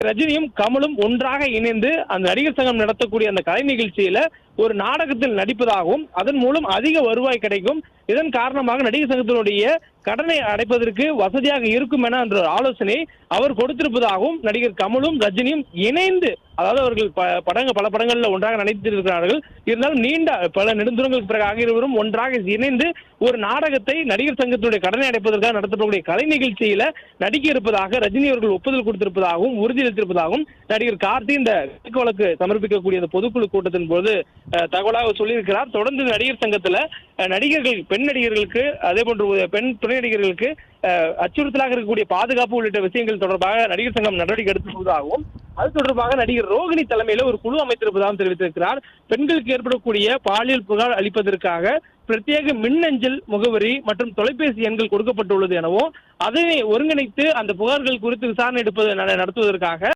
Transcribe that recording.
ரஜினியும் கமலும் ஒன்றாக இணைந்து அந்த நடிகர் சங்கம் நடத்தக்கூடிய அந்த கலை நிகழ்ச்சியில ஒரு நாடகத்தில் நடிப்பதாகவும் அதன் மூலம் அதிக வருவாய் கிடைக்கும், இதன் காரணமாக நடிகர் சங்கத்தினுடைய கடனை அடைப்பதற்கு வசதியாக இருக்கும் என என்ற ஆலோசனை அவர் கொடுத்திருப்பதாகவும் நடிகர் கமலும் ரஜினியும் இணைந்து, அதாவது அவர்கள் பல படங்கள்ல ஒன்றாக நடித்திருக்கிறார்கள், இருந்தாலும் நீண்ட பல நெடுந்துரங்களுக்கு பிறகு இருவரும் ஒன்றாக இணைந்து ஒரு நாடகத்தை நடிகர் சங்கத்தினுடைய கடனை அடைப்பதற்காக நடத்தக்கூடிய கலை நிகழ்ச்சியில நடிக்க இருப்பதாக ரஜினி அவர்கள் ஒப்புதல் கொடுத்திருப்பதாகவும் உறுதியளித்திருப்பதாகவும் நடிகர் கார்த்தி இந்த வழக்கு சமர்ப்பிக்கக்கூடிய அந்த பொதுக்குழு கூட்டத்தின் போது தகவலாக சொல்லியிருக்கிறார். தொடர்ந்து நடிகர் சங்கத்துல நடிகர்கள், பெண் நடிகர்களுக்கு அதே போன்று பெண் துணை நடிகர்களுக்கு அச்சுறுத்தலாக இருக்கக்கூடிய பாதுகாப்பு உள்ளிட்ட விஷயங்கள் தொடர்பாக நடிகர் சங்கம் நடவடிக்கை எடுத்திருப்பதாகவும் அது தொடர்பாக நடிகர் ரோகிணி தலைமையில ஒரு குழு அமைத்திருப்பதாகவும் தெரிவித்திருக்கிறார். பெண்களுக்கு ஏற்படக்கூடிய பாலியல் புகார் அளிப்பதற்காக பிரத்யேக மின்னஞ்சல் முகவரி மற்றும் தொலைபேசி எண்கள் கொடுக்கப்பட்டுள்ளது எனவும் அதனை ஒருங்கிணைத்து அந்த புகார்கள் குறித்து விசாரணை நடத்துவதற்காக